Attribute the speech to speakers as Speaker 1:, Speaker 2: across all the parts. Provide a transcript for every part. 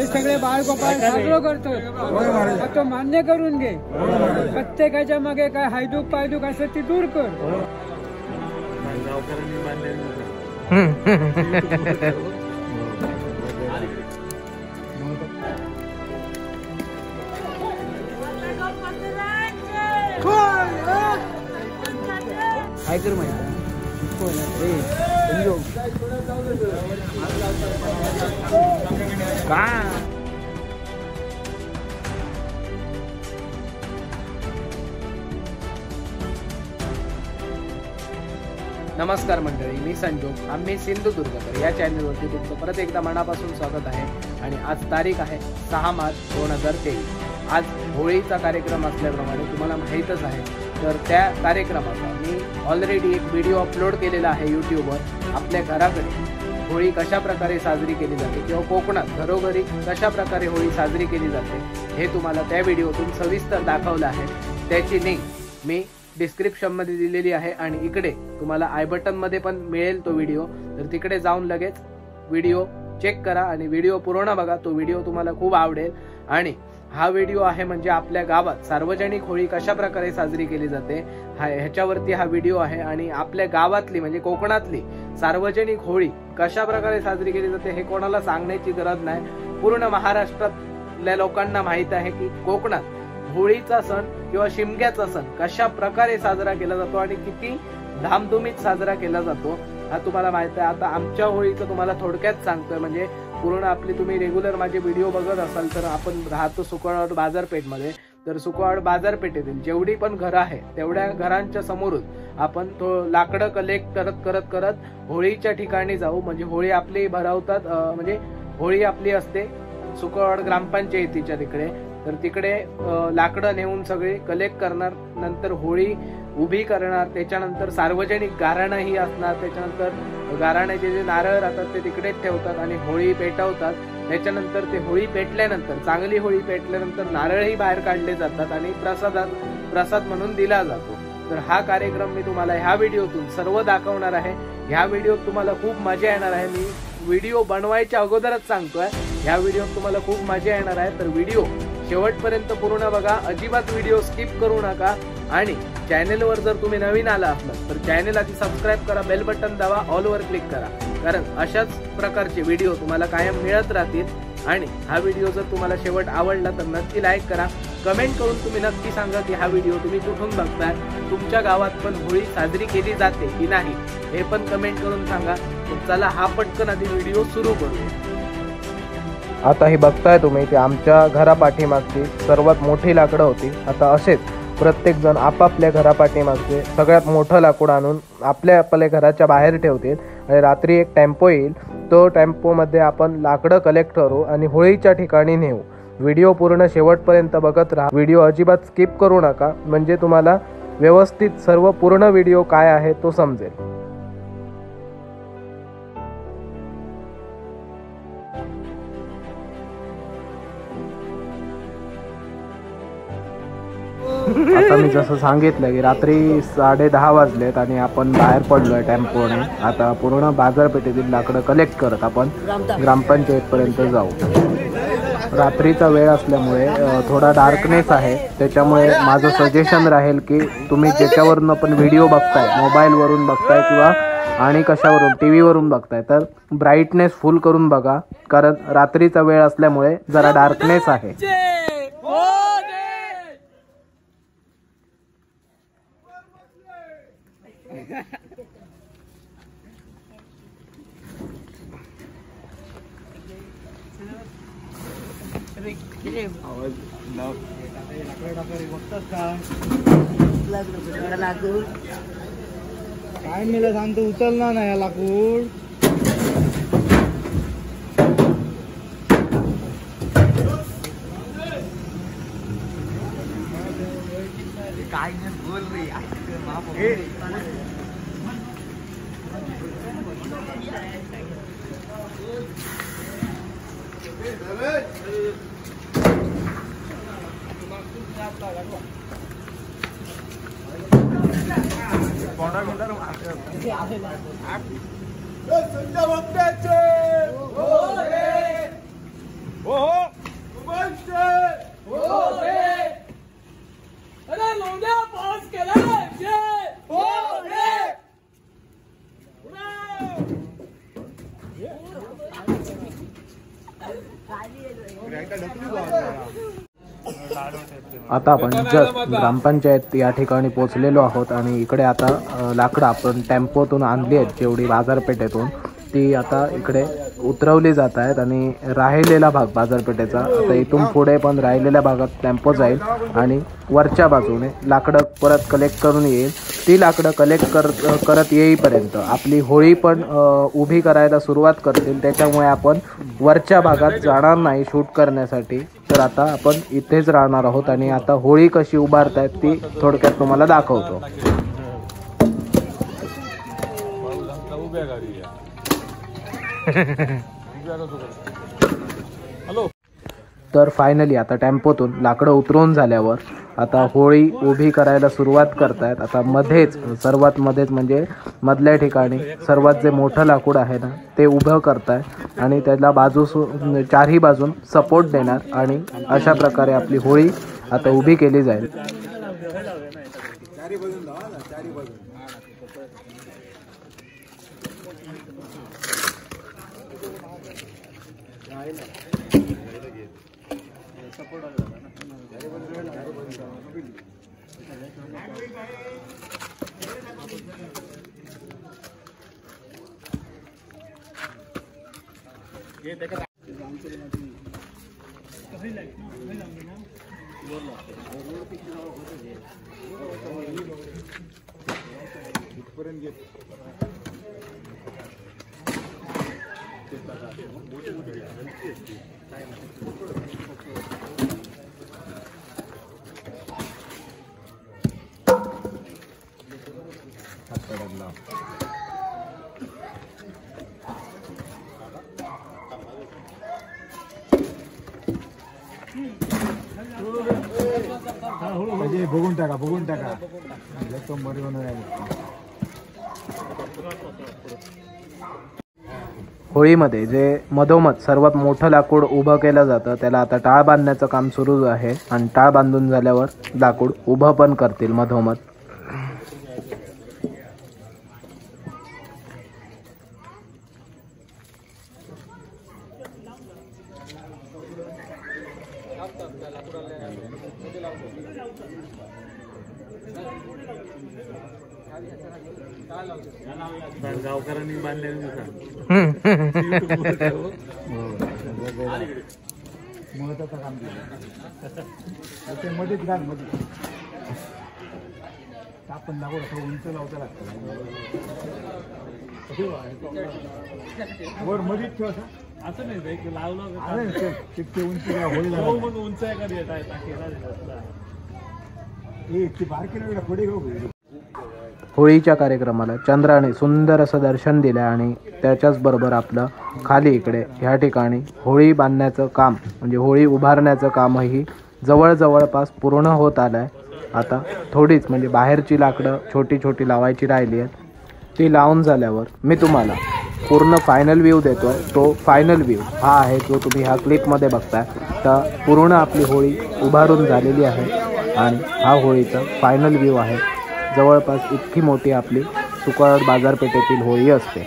Speaker 1: सगळे बाळगोपाळ साजरा करतात, तो मान्य करून घे. प्रत्येकाच्या मागे काय हायदूक पायदूक असेल ती दूर कर.
Speaker 2: काय कर
Speaker 3: नमस्कार मंडळी, मी संजोग. आम्ही सिंधुदुर्गकर या चॅनलवरती तुमचं परत एकदा मनापासून स्वागत आहे. आणि आज तारीख आहे 6 मार्च 2023. आज होळीचा कार्यक्रम असल्याप्रमाणे तुम्हाला माहीतच आहे, तर त्या कार्यक्रमाचा मी ऑलरेडी एक व्हिडिओ अपलोड केलेला आहे यूट्यूबवर. आपल्या घराकडे होळी कशा प्रकारे साजरी केली जाते किंवा कोकणात घरोघरी कशा प्रकारे होळी साजरी केली जाते हे तुम्हाला त्या व्हिडिओतून सविस्तर दाखवलं आहे. त्याची लिंक मी डिस्क्रिप्शनमध्ये दिलेली आहे आणि इकडे तुम्हाला आय बटनमध्ये पण मिळेल तो व्हिडिओ. तर तिकडे जाऊन लगेच व्हिडिओ चेक करा आणि व्हिडिओ पूर्ण बघा. तो व्हिडिओ तुम्हाला खूप आवडेल. आणि हा व्हिडिओ आहे म्हणजे आपल्या गावात सार्वजनिक होळी कशा प्रकारे साजरी केली जाते ह्याच्यावरती हा व्हिडिओ आहे. आणि आपल्या गावातली म्हणजे कोकणातली सार्वजनिक होळी कशा प्रकारे साजरी केली जाते हे कोणाला सांगण्याची गरज नाही. पूर्ण महाराष्ट्रातल्या लोकांना माहित आहे की कोकणात होळीचा सण किंवा शिमग्याचा सण कशा प्रकारे साजरा केला जातो आणि किती धामधुमीत साजरा केला जातो हा तुम्हाला माहित आहे. आता आमच्या होळीचं तुम्हाला थोडक्यात सांगतोय. म्हणजे पूर्ण आपली तुम्ही रेग्युलर माझे व्हिडिओ बघत असाल तर आपण राहतो सुकळवाड बाजारपेठमध्ये. तर सुकळवाड बाजारपेठेतील जेवढी पण घरं आहे तेवढ्या घरांच्या समोरून आपण तो लाकडं कलेक्ट करत करत करत होळीच्या ठिकाणी जाऊ. म्हणजे होळी आपली भरवतात, म्हणजे होळी आपली असते सुकळवाड ग्रामपंचायतीच्या तिकडे. तर तिकडे लाकडं नेऊन सगळे कलेक्ट करणार, नंतर होळी उभी करणार, त्याच्यानंतर सार्वजनिक गाऱ्हाणं ही असणार. त्याच्यानंतर गाऱ्हाण्याचे जे नारळ राहतात ते तिकडेच ठेवतात आणि होळी पेटवतात. त्याच्यानंतर ते होळी पेटल्यानंतर, चांगली होळी पेटल्यानंतर नारळही बाहेर काढले जातात आणि प्रसाद म्हणून दिला जातो. तर हा कार्यक्रम मी तुम्हाला ह्या व्हिडिओतून सर्व दाखवणार आहे. ह्या व्हिडिओत तुम्हाला खूप मजा येणार आहे. मी व्हिडिओ बनवायच्या अगोदरच सांगतोय, ह्या व्हिडिओत तुम्हाला खूप मजा येणार आहे. तर व्हिडिओ शेवटपर्यंत पूर्ण बघा, अजिबात व्हिडिओ स्किप करू नका. आणि चॅनेलवर जर तुम्ही नवीन आला असलात तर चॅनेल आधी सबस्क्राईब करा, बेल बटन दाबा, ऑल वर क्लिक करा, कारण अशाच प्रकारचे व्हिडिओ तुम्हाला कायम मिळत राहतील. आणि हा व्हिडिओ जर तुम्हाला शेवट आवडला तर नक्की लाईक करा. कमेंट करून तुम्ही नक्की सांगा की हा व्हिडिओ तुम्ही कुठून बघताय, तुमच्या गावात पण होळी साजरी केली जाते की नाही हे पण कमेंट करून सांगा. तर चला हा पटकन आधी व्हिडिओ सुरू करूया.
Speaker 2: आता ही बघताय तुम्ही ते आमच्या घरापाठीमागची सर्वात मोठी लाकडं होती. आता असेच प्रत्येक जण आपापल्या घरापाठीमागचे सगळ्यात मोठं लाकूड आणून आपल्या घराच्या बाहेर ठेवतील आणि रात्री एक टेम्पो येईल, तो टेम्पोमध्ये आपण लाकडं कलेक्ट करू आणि होळीच्या ठिकाणी नेऊ. व्हिडिओ पूर्ण शेवटपर्यंत बघत राहा, व्हिडिओ अजिबात स्किप करू नका, म्हणजे तुम्हाला व्यवस्थित सर्व पूर्ण व्हिडिओ काय आहे तो समजेल. आता मी जसं सांगितलं की रात्री 10:30 वाजलेत आणि आपण बाहेर पडलोय टेम्पोने. आता पूर्ण बाजारपेठेतील लाकडं कलेक्ट करत आपण ग्रामपंचायतपर्यंत जाऊ. रात्रीचा वेळ असल्यामुळे थोडा डार्कनेस आहे, त्याच्यामुळे माझं सजेशन राहील की तुम्ही ज्याच्यावरून पण व्हिडिओ बघताय, मोबाईलवरून बघताय किंवा आणि कशावरून TV वरून बघताय, तर ब्राईटनेस फुल करून बघा, कारण रात्रीचा वेळ असल्यामुळे जरा डार्कनेस आहे.
Speaker 1: काय मला सांगतो, उचलणार नाही या लाकूड.
Speaker 2: काय बोल रे. आता आपण जस्ट ग्रामपंचायत या ठिकाणी पोहोचलेलो आहोत आणि इकडे आता लाकडं आपण टेम्पोतून आणली आहेत जेवढी बाजारपेठेतून ती आता इकडे उतरवली जात आहेत आणि राहिलेला भाग बाजारपेठेचा आता इथून पुढे पण राहिलेल्या भागात टेम्पो जाईल आणि वरच्या बाजूने लाकडं परत कलेक्ट करून येईल. ती लाकडं कलेक्ट करत येईपर्यंत आपली होळी पण उभी करायला सुरुवात करतील. त्याच्यामुळे आपण वरच्या भागात जाणार नाही शूट करण्यासाठी. तर आता आपण इथेच राहणार आहोत आणि आता होळी कशी उभारतायत ती थोडक्यात तुम्हाला दाखवतो. तर फायनली आता टेम्पोतून लाकडं उतरवून झाल्यावर आता होळी उभी करायला सुरुवात करतायत. आता मध्येच सर्वात मध्येच म्हणजे मधल्या ठिकाणी सर्वात जे मोठं लाकूड आहे ना ते उभं करताय आणि त्याला चारही बाजून सपोर्ट देणार आणि अशा प्रकारे आपली होळी आता उभी केली जाईल.
Speaker 4: बघून टाका
Speaker 2: होळीमध्ये जे मधोमध सर्वात मोठं लाकूड उभं केलं जातं त्याला आता टाळ बांधण्याचं काम सुरू आहे आणि टाळ बांधून झाल्यावर लाकूड उभं पण करतील मधोमध.
Speaker 4: गावकऱ्यांनी बांधलेलं महत्वाचं काम केलं मध्येच घाल मध्ये आपण दाखवलं थोडं उंच लावता लागतं वर मध्येच ठेवा असं नाही लावलं तितके उंची होईल उंच ती बारकीला पुढे घेऊ.
Speaker 2: होळीच्या कार्यक्रमाला चंद्राने सुंदर असं दर्शन दिलं आणि त्याच्याच बरोबर आपलं खाली इकडे ह्या ठिकाणी होळी बांधण्याचं काम म्हणजे होळी उभारण्याचं कामही जवळपास पूर्ण होत आलं आहे. आता थोडीच म्हणजे बाहेरची लाकडं छोटी छोटी लावायची राहिली आहेत. ती लावून झाल्यावर मी तुम्हाला पूर्ण फायनल व्ह्यू देतो. तो फायनल व्ह्यू हा आहे जो तुम्ही ह्या क्लिपमध्ये बघताय. तर पूर्ण आपली होळी उभारून झालेली आहे आणि हा होळीचा फायनल व्ह्यू आहे. जवळपास इतकी मोठी आपली सुकळद बाजारपेठेतील होळी असते.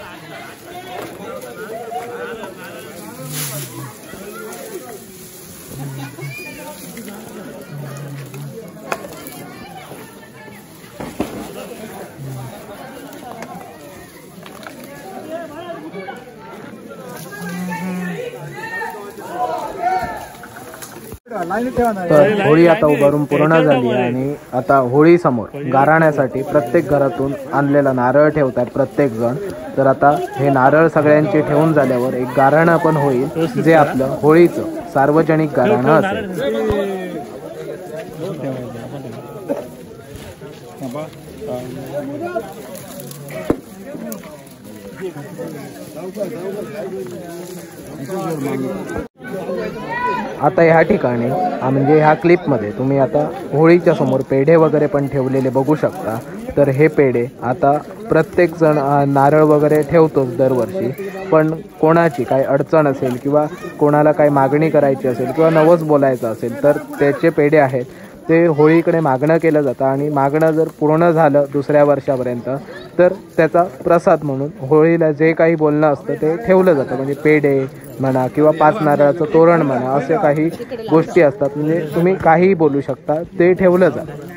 Speaker 2: तर होळी आता उभारून पूर्ण झाली आणि आता होळी समोर गाराण्यासाठी प्रत्येक घरातून आणलेला नारळ ठेवतात प्रत्येक जण. तर आता हे नारळ सगळ्यांचे ठेवून झाल्यावर एक गाराणं पण होईल जे आपलं होळीचं सार्वजनिक गाराणं असेल. आता ह्या ठिकाणी म्हणजे ह्या क्लिपमध्ये तुम्ही आता होळीच्या समोर पेढे वगैरे पण ठेवलेले बघू शकता. तर हे पेढे आता प्रत्येक जण नारळ वगैरे ठेवतोच दरवर्षी, पण कोणाची काही अडचण असेल किंवा कोणाला काही मागणी करायची असेल किंवा नवस बोलायचं असेल तर त्याचे पेढे आहेत ते होळीकडे मागणं केलं जातं आणि मागणं जर पूर्ण झालं दुसऱ्या वर्षापर्यंत तर त्याचा प्रसाद म्हणून होळीला जे काही बोलणं असतं ते ठेवलं जातं. म्हणजे पेढे म्हणा किंवा 5 नारळाचं तोरण म्हणा असे काही गोष्टी असतात, म्हणजे तुम्ही काहीही बोलू शकता, ते ठेवलं जातं.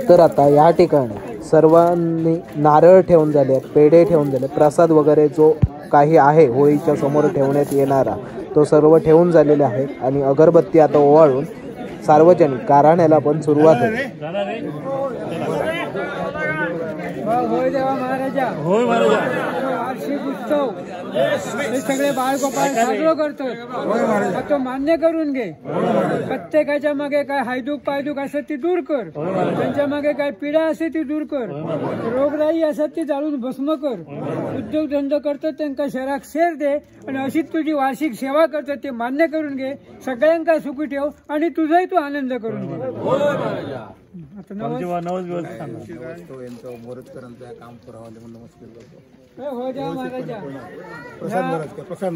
Speaker 2: तर आता या ठिकाणी सर्वांनी नारळ ठेवून झाले, पेढे ठेवून झाले, प्रसाद वगैरे जो काही आहे होळीच्या समोर ठेवण्यात येणारा तो सर्व ठेवून झालेले आहेत आणि अगरबत्ती आता ओवाळून सार्वजनिक गाऱ्हाण्याला पण सुरुवात होते.
Speaker 1: वार्षिक उत्सव हे सगळे बाळगोपाळ साजरा करतात, तो मान्य करून घे. प्रत्येकाच्या मागे काय हायदूक पायदूक असत ती दूर कर, त्यांच्या मागे काय पिढा असते ती दूर कर, रोगराई असत ती जाळून भस्म कर, उद्योगधंदा करतात त्यांना शहरात शेर दे आणि अशीच तुझी वार्षिक सेवा करतात ते मान्य करून घे. सगळ्यांका सुखी ठेव आणि तुझाही तू आनंद करून घे.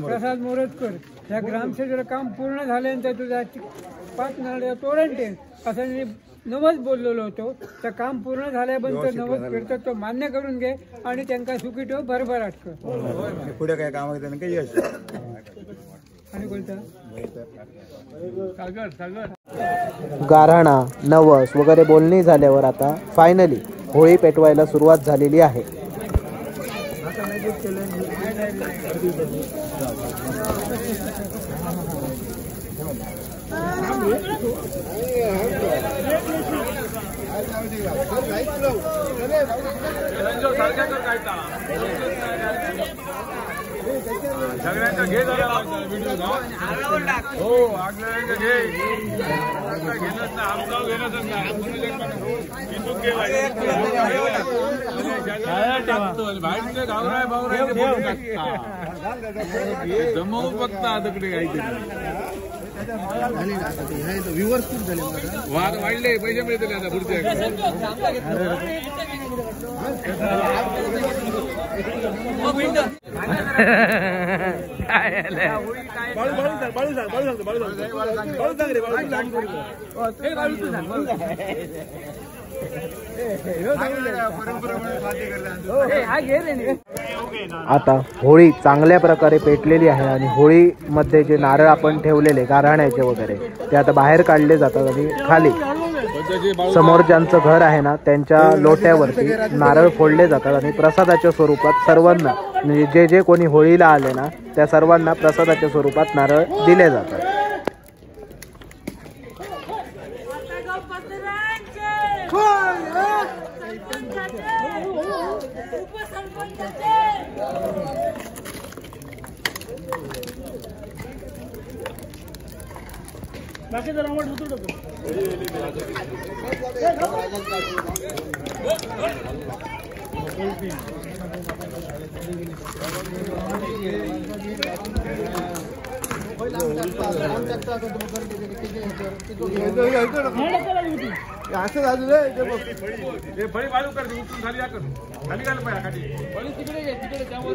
Speaker 1: प्रसाद मोरजकर ह्या ग्रामसेवकाचं काम पूर्ण झाल्यानंतर तुझा 5 नारळ तोरण ठेव असं मी नवस बोललेलो होतो. तर काम पूर्ण झाल्यानंतर नवस फिरतात तो मान्य करून घे आणि त्यांना सुखी ठेव, भरभराट कर.
Speaker 5: पुढे काय काम काही यश
Speaker 1: आणि कोणता
Speaker 2: गाऱ्हाणा नवस वगैरे बोलणी झाल्यावर आता फायनली होळी पेटवायला सुरुवात झालेली आहे.
Speaker 4: जमवून बघता तिकडे काहीतरी व्ह्यूअर्स खूप झाले, वाढले, पैसे मिळतील आता पुढचे.
Speaker 2: आता होळी चांगल्या प्रकारे पेटलेली आहे आणि होळीमध्ये जे नारळ आपण ठेवलेले गाऱ्हाण्याचे वगैरे ते आता बाहेर काढले जातात आणि खाली समोर ज्यांचं घर आहे ना त्यांच्या लोट्यावरती नारळ फोडले जातात आणि प्रसादाच्या स्वरूपात सर्वांना, म्हणजे जे जे कोणी होळीला आले ना त्या सर्वांना प्रसादाच्या स्वरूपात नारळ दिले जातात. फळी बाजू कर, उचलून खाली या कर, खाली घाल पाया खाली, फळी तिकडे घे, तिकडे त्यावर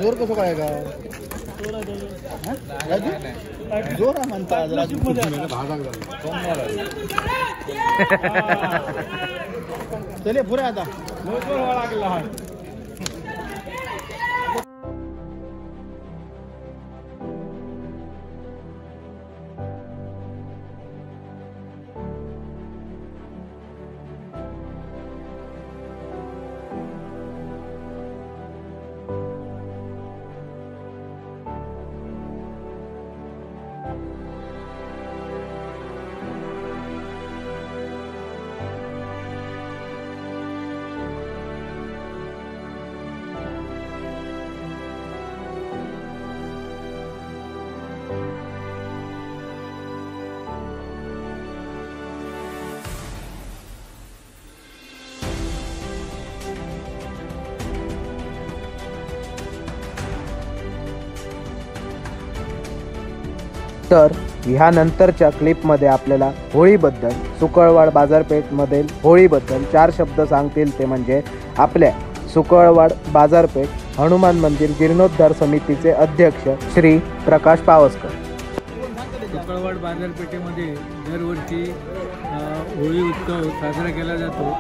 Speaker 5: जोर कसं काय का
Speaker 4: जोरा म्हणतात चले पुरे आता लागला.
Speaker 2: तर ह्यानंतरच्या क्लिपमध्ये आपल्याला होळीबद्दल, सुकळवाड बाजारपेठमधील होळीबद्दल 4 शब्द सांगतील. ते म्हणजे आपल्या सुकळवाड बाजारपेठ हनुमान मंदिर जीर्णोद्धार समितीचे अध्यक्ष श्री प्रकाश पावसकर.
Speaker 1: सुकळवाड बाजारपेठेमध्ये दरवर्षी होळी उत्सव साजरा केला जातो.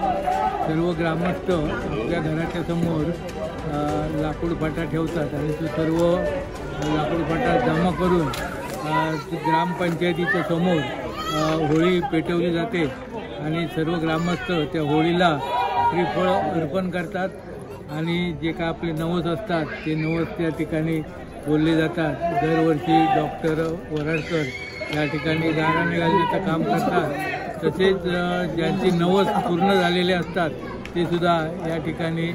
Speaker 1: सर्व ग्रामस्थ आपल्या घराच्या समोर लाकूड फाटा ठेवतात आणि तो सर्व लाकूड फाटा जमा करून ग्रामपंचायतीच्या समोर होळी पेटवली जाते आणि सर्व ग्रामस्थ त्या होळीला श्रीफळ अर्पण करतात आणि जे काय आपले नवस असतात ते नवस त्या ठिकाणी बोलले जातात. दरवर्षी डॉक्टर वराडकर या ठिकाणी गाराणे घालण्याचं काम करतात. तसेच ज्यांची नवस पूर्ण झालेले असतात ते सुद्धा या ठिकाणी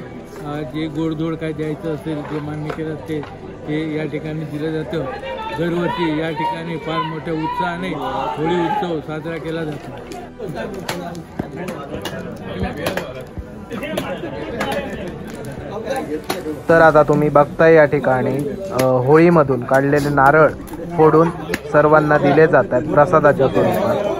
Speaker 1: जे गोडधोड काय द्यायचं असेल जे मान्य केलं असते ते या ठिकाणी दिलं जातं. दरवर्षी या ठिकाणी फार मोठ्या उत्साहाने होळी उत्सव साजरा केला जातो.
Speaker 2: तर आता तुम्ही बघताय या ठिकाणी होळीमधून काढलेले नारळ फोडून सर्वांना दिले जातात प्रसादाच्या स्वरूपात.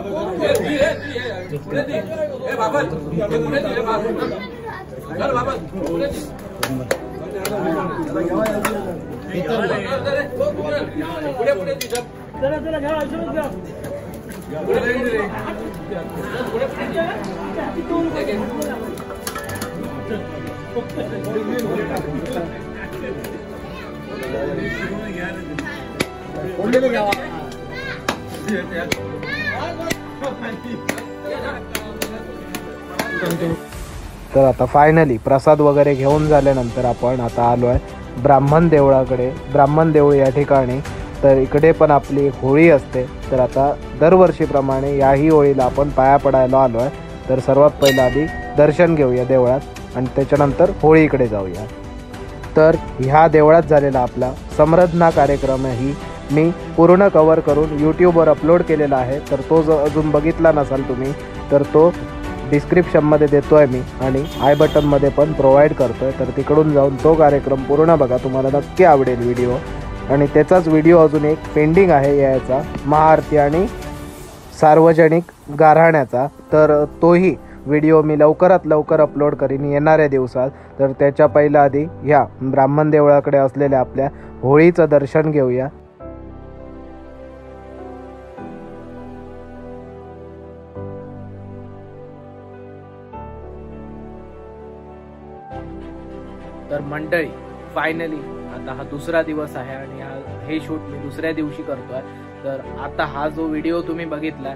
Speaker 2: तर आता फायनली प्रसाद वगैरे घेऊन झाल्यानंतर आपण आता आलो आहे ब्राह्मण देवळाकडे. ब्राह्मण देऊळ या ठिकाणी तर इकडे पण आपली होळी असते. तर आता दरवर्षीप्रमाणे याही होळीला आपण पाया पडायला आलो आहे. तर सर्वात पहिलं आधी दर्शन घेऊया देवळात आणि त्याच्यानंतर होळीकडे जाऊया. तर ह्या देवळात झालेला आपला समरधना कार्यक्रमही मी पूर्ण कवर करून यूट्यूबवर अपलोड केलेला आहे. तर तो जर अजून बघितला नसाल तुम्ही तर तो डिस्क्रिप्शनमध्ये देतो आहे मी आणि आय बटनमध्ये पण प्रोव्हाइड करतो आहे. तर तिकडून जाऊन तो कार्यक्रम पूर्ण बघा, तुम्हाला नक्की आवडेल व्हिडिओ. आणि त्याचाच व्हिडिओ अजून एक पेंडिंग आहे याचा महाआरती आणि सार्वजनिक गाऱ्हाण्याचा. तर तोही व्हिडिओ मी लवकरात लवकर अपलोड करीन येणाऱ्या दिवसात. तर त्याच्या पहिल्या आधी ह्या ब्राह्मण देवळाकडे असलेल्या आपल्या होळीचं दर्शन घेऊया.
Speaker 3: तर मंडळी फायनली आता हा दुसरा दिवस आहे आणि हे शूट मी दुसऱ्या दिवशी करतोय. तर आता हा जो व्हिडिओ तुम्ही बघितला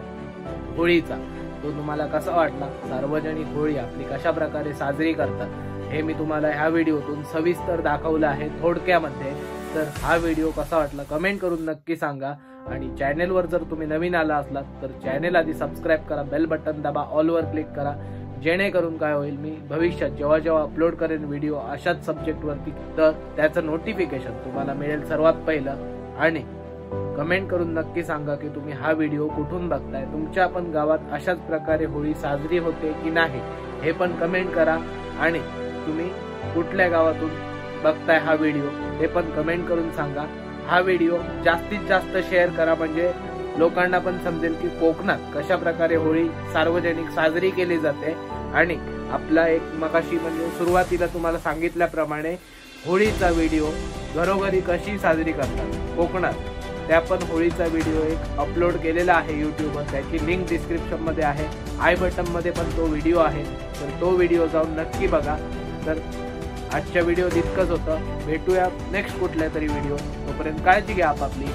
Speaker 3: होळीचा तो तुम्हाला कसा वाटला, सार्वजनिक होळी आपली कशा प्रकारे साजरी करतात हे मी तुम्हाला ह्या व्हिडिओतून सविस्तर दाखवलं आहे थोडक्यामध्ये. तर हा व्हिडिओ कसा वाटला कमेंट करून नक्की सांगा. आणि चॅनेलवर जर तुम्ही नवीन आला असलात तर चॅनेल आधी सबस्क्राईब करा, बेल बटन दाबा, ऑलवर क्लिक करा, जेणेकरून काय होईल मी भविष्यात जेव्हा जेव्हा अपलोड करेन व्हिडिओ अशाच सब्जेक्टवरती तर त्याचं नोटिफिकेशन तुम्हाला मिळेल सर्वात पहिलं. आणि कमेंट करून नक्की सांगा की तुम्ही हा व्हिडिओ कुठून बघताय, तुमच्या पण गावात अशाच प्रकारे होळी साजरी होते की नाही हे पण कमेंट करा. आणि तुम्ही कुठल्या गावातून बघताय हा व्हिडिओ ते पण कमेंट करून सांगा. हा व्हिडिओ जास्तीत जास्त शेअर करा म्हणजे लोकांना पण समजेल की कोकणात कशा प्रकारे होळी सार्वजनिक साजरी केली जाते आणि आपला एक मगाशी म्हणजे सुरुवातीला तुम्हाला सांगितल्याप्रमाणे होळीचा व्हिडिओ घरोघरी कशी साजरी करतात कोकणात, त्या पण होळीचा व्हिडिओ एक अपलोड केलेला आहे यूट्यूबवर. त्याची लिंक डिस्क्रिप्शनमध्ये आहे, आय बटनमध्ये पण तो व्हिडिओ आहे. तर तो व्हिडिओ जाऊन नक्की बघा. तर आजच्या व्हिडिओ इतकंच होतं. भेटूया नेक्स्ट कुठल्या तरी व्हिडिओ. तोपर्यंत काळजी घ्या आपापली.